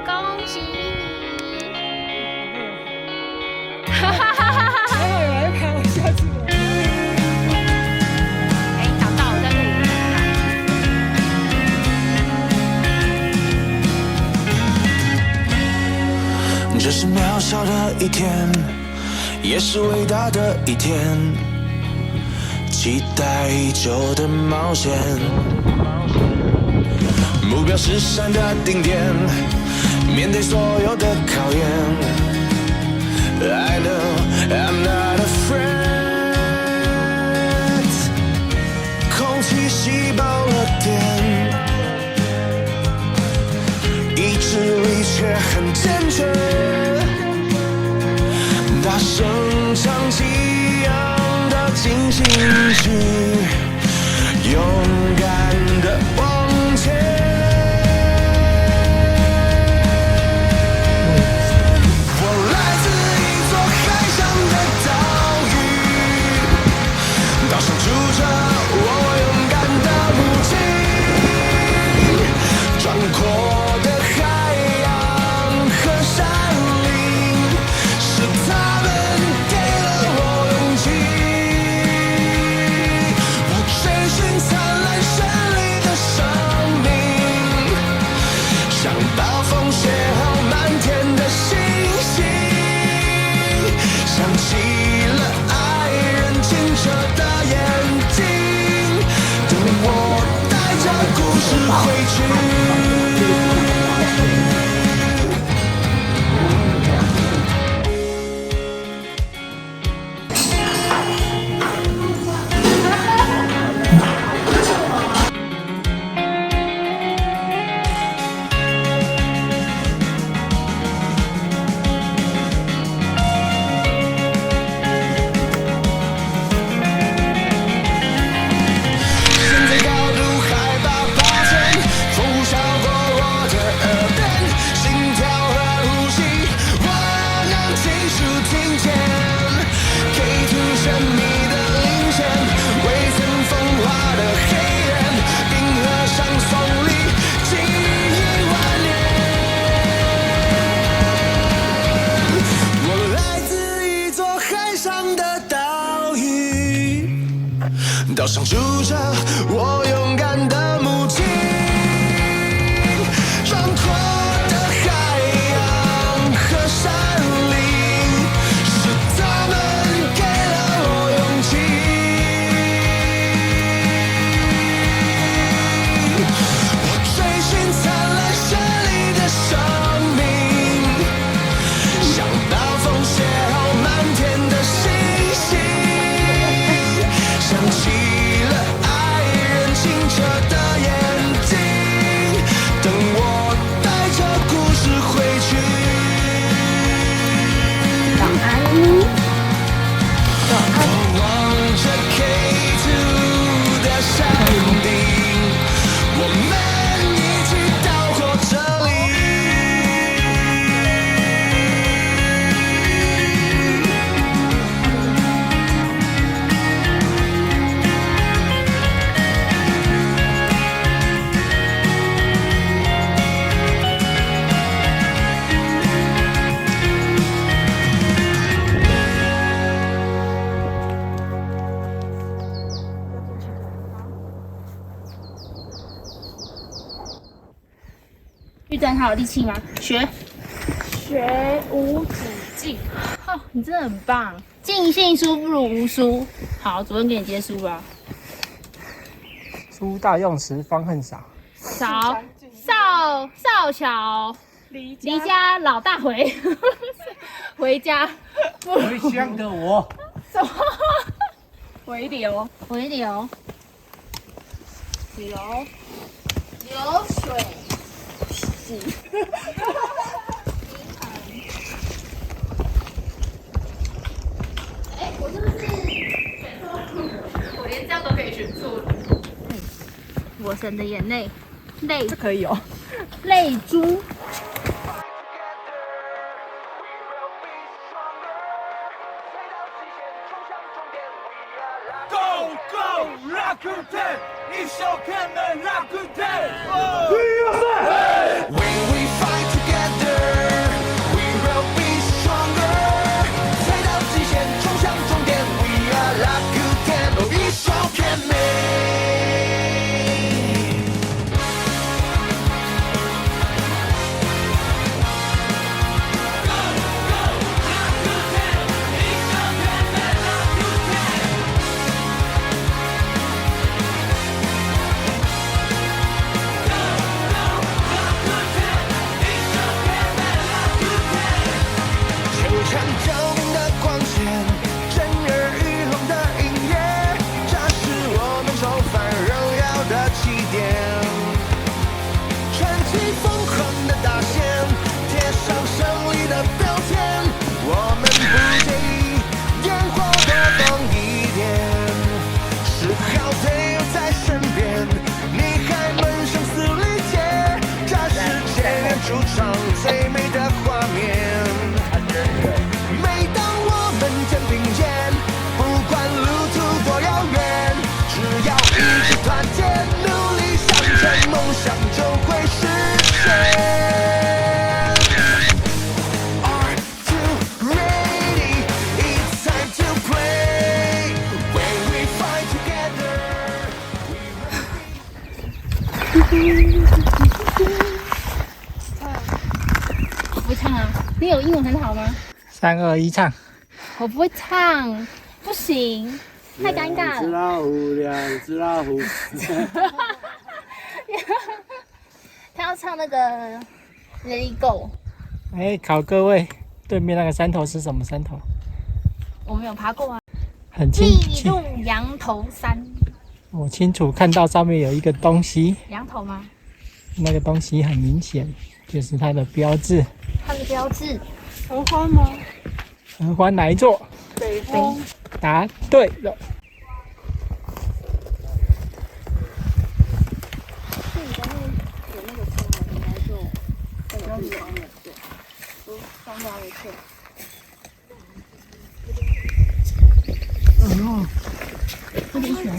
恭喜你！还好有人拍我，下次我。哎，找到我在录影啊。这是渺小的一天，也是伟大的一天，期待已久的冒险，目标是山的顶点。面对所有的考验 I know I'm not afraid 空气细胞了电意志力却很坚决大声唱起一样的进行曲勇敢的往前岛上住着我勇敢的母亲，壮阔的海洋和山林，是他们给了我勇气。我追寻灿烂绚丽的生命，像暴风雪后漫天的星星，想起了爱人清澈的玉珍还有力气吗？学无止境。哦，你真的很棒。尽信书不如无书。好，主任给你接书吧。书大用时方恨少。少小离离家老大回，回家回乡的我。什么？回流回流流水哎，我是不是选错？我连这样都可以选错。我神的眼泪，泪这可以哦。泪珠。一手看的拉古天。When we fight together, we will be stronger。踩到极限，冲向终点 ，We are 拉古天，哦，一手看美。看照明的光线，震耳欲聋的音乐，这是我们重返荣耀的起点。穿起疯狂的大线，贴上胜利的标签，我们不介意烟火多放一点。10号队友在身边，你还闷声嘶力竭，这是检验主场最美的画面。每当我们肩并肩，不管路途多遥远，只要一直团结，努力向前，梦想就会实现。Are you ready? It's time to play. When we fight together, we will be. 我不会唱啊，你有英文很好吗？ 3、2、1，唱。我不会唱，不行，太尴尬了。两只老虎。他要唱那个《Let It Go》，哎，考各位，对面那个山头是什么山头？我没有爬过啊。很清地楚，路羊头山，我清楚看到上面有一个东西，羊头吗？那个东西很明显就是它的标志。它的标志。合欢吗？合欢哪一座？北风。答对了。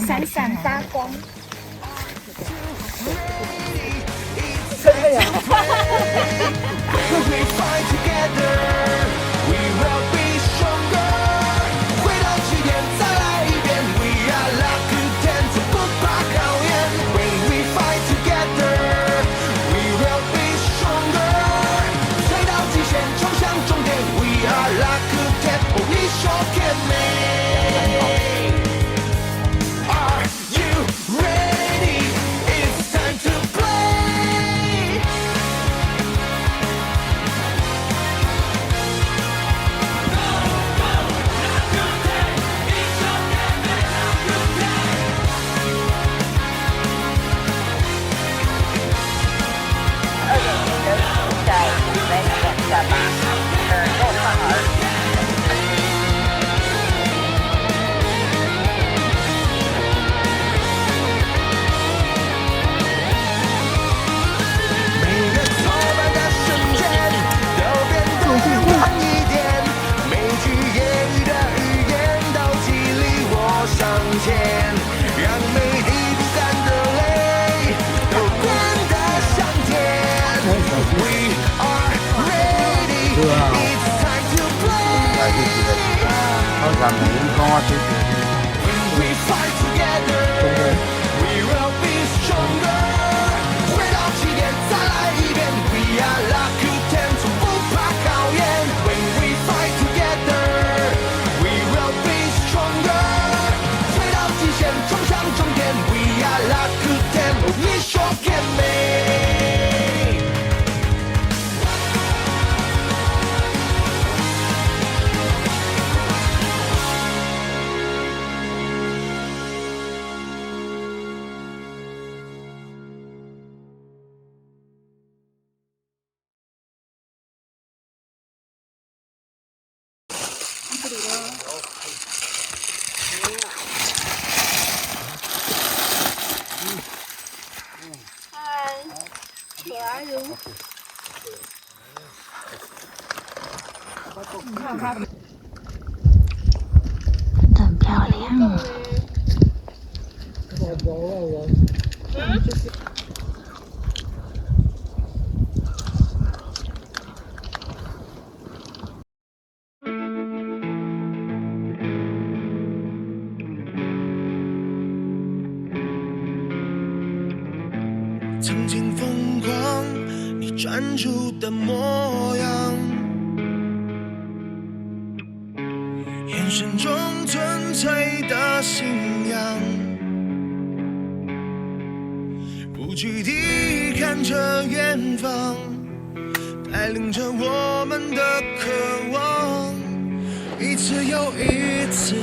闪闪发光。 When we fight together, we will be stronger。回到起点，再来一遍。We are 拉古天，从不怕考验。When we fight together, we will be stronger。踩到极限，冲向终点。We are 拉古天，哦，一手看美。Are you ready? It's time to play。 每个挫败的瞬间都变得短一点，每句言语的语言都激励我向前，让每滴不甘的泪都变得香甜。We are ready, it's time to play. When we fight together, we will be stronger. 回到起点，再来一遍。We 很漂亮。曾经疯狂，你专注的模样，眼神中纯粹的信仰，不惧地看着远方，带领着我们的渴望，一次又一次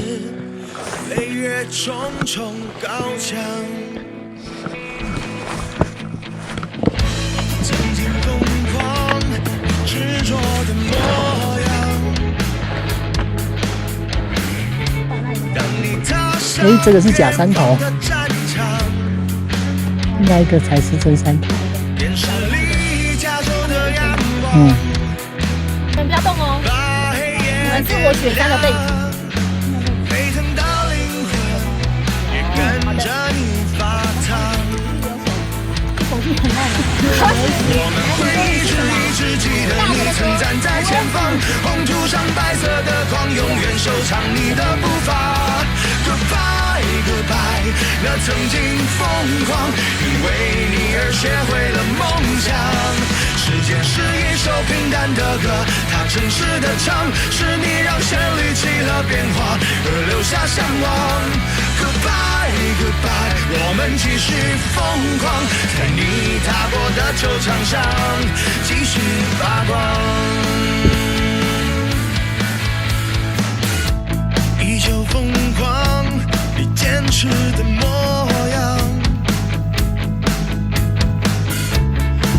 飞越重重高墙。曾经疯狂执着的模样，当你踏上这个是假山头，战场，那一个才是真山头。电闪里加州的阳光，你们不要动哦，把黑夜你们是我雪山的背景。沸腾的灵魂也跟着你发烫。我们会一直记得你曾站在前方，红土上白色的框，永远收藏你的步伐。Goodbye Goodbye， 那曾经疯狂，因为你而学会了梦想。时间是一首平淡的歌，它真实的唱，是你让旋律起了变化，而留下向往。Goodbye Goodbye， 我们继续疯狂，在你踏过的球场上继续发光，依旧疯狂，你坚持的模样，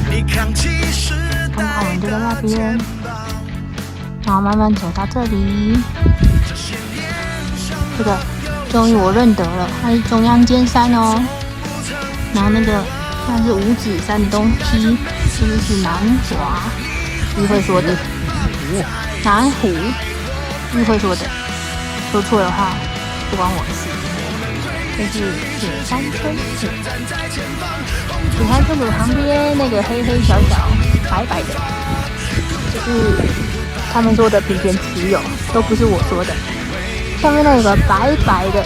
你扛起时代的肩膀，然后慢慢走到这里，这个终于我认得了，它是中央尖山哦。然后那个那是五指山东梯，这个是南华，玉慧说的。南湖，玉慧说的，说错的话不关我的事。这是雪山村子，雪山村子旁边那个黑黑小小白白的，就是他们说的平田持有，都不是我说的。上面那有个白白的，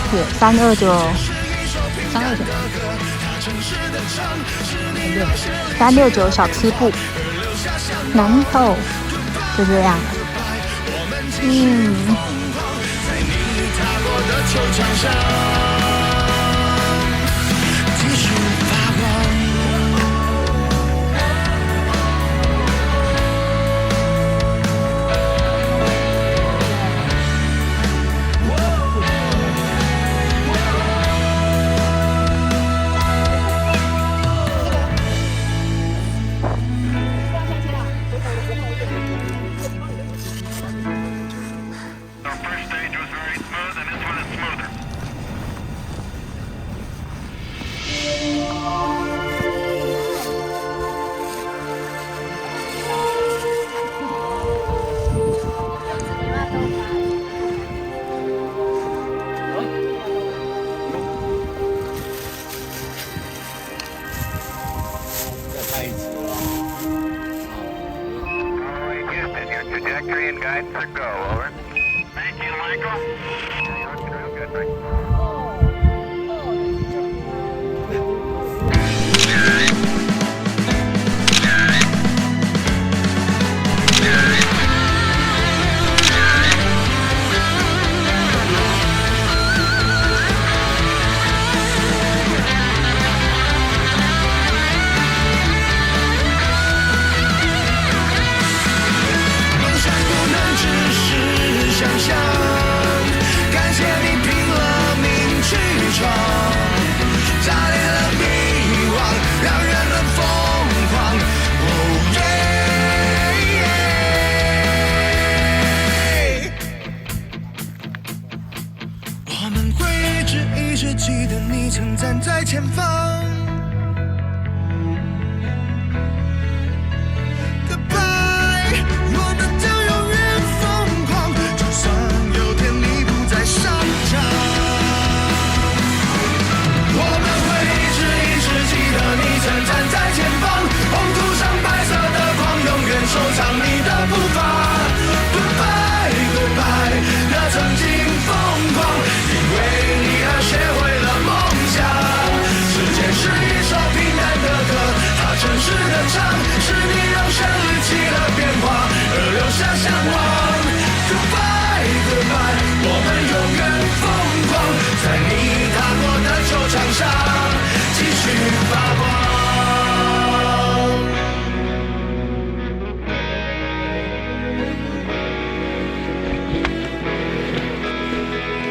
是369小吃部，南头就这样。Trajectory and guidance are go, over. Thank you, Michael. Yeah, you're looking real good, Mike.在前方 Goodbye， 我们将永远疯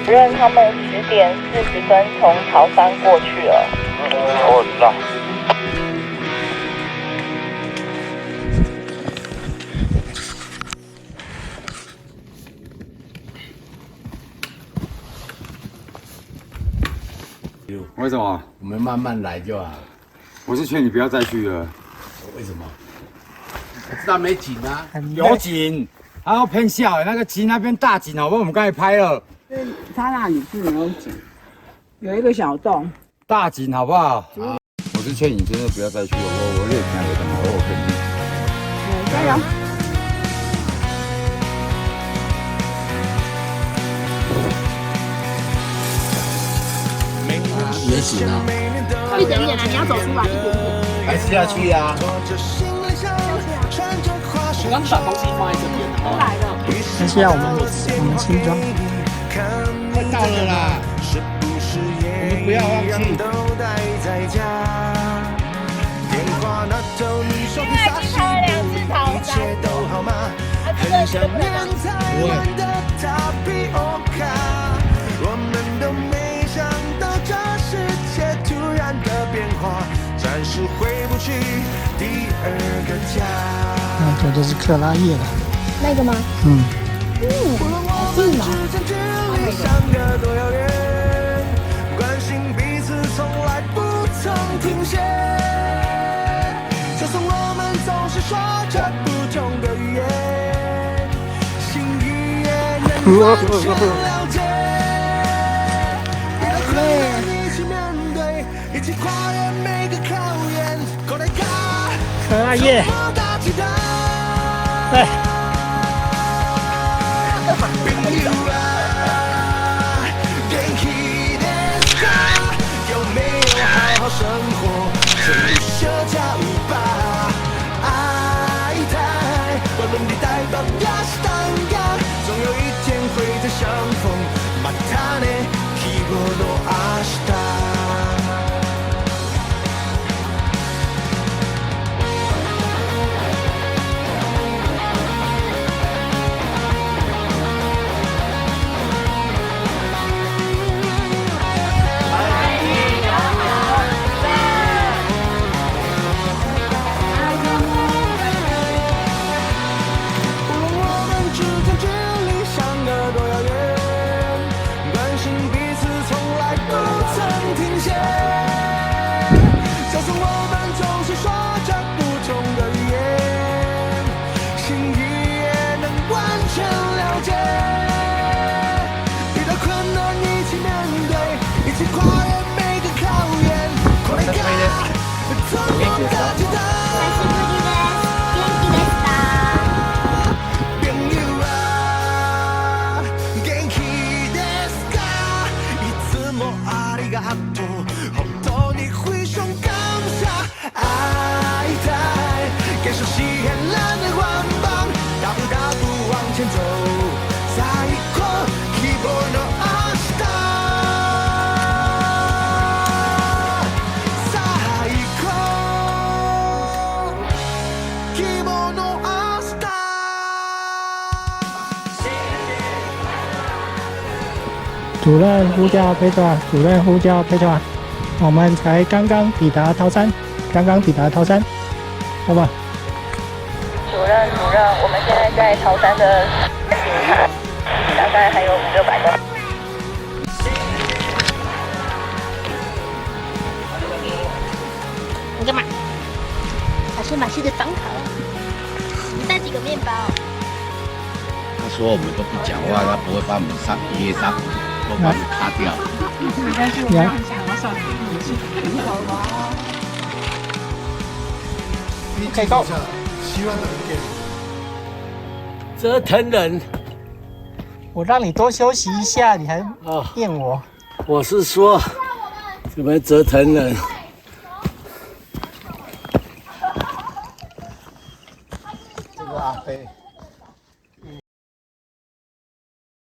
主任，他们10点40分从桃山过去了。我知道。为什么？我们慢慢来就好。我是劝你不要再去了。为什么？我知道没景啊。有景，还要偏笑那个景那边大景，好不好？我们刚才拍了。他那里是没有景，有一个小洞。大景好不好？我是劝你真的不要再去了。我累看有的好，我跟你。加油！也行啊。一点点啊，你要走出来一点点。还是要去啊。我刚把东西放在这边，都来了。那是要我们轻装。快到了啦！我们不要忘记。因为已经开了2次桃山了，很想念台湾的塔皮欧卡。我们都没想到这世界突然的变化，暂时回不去第二个家。那这就是克拉叶了。那个吗？嗯。好近哦。相隔多遥远，关心彼此从来不曾停歇。就算我们总是说着不同的语言，心语也能完全了解。一起面对，一起跨越每个考验。克拉叶。对。有没有好好生活？生活加5把爱太，无论你台北也是东亚，总有一天会再相逢。またね、希望の明日。主任呼叫陪团，主任呼叫陪团，我们才刚刚抵达桃山，好吧？主任，我们现在在桃山的景台，大概还有500-600公里。你干嘛？还是买这个当烤？你带几个面包？他说我们都不讲话，他不会把我们噎上，都把我们卡掉。没关系，我们很想要上你是很好玩。可以够。折腾人，我让你多休息一下，你还念我。我是说，怎么折腾人？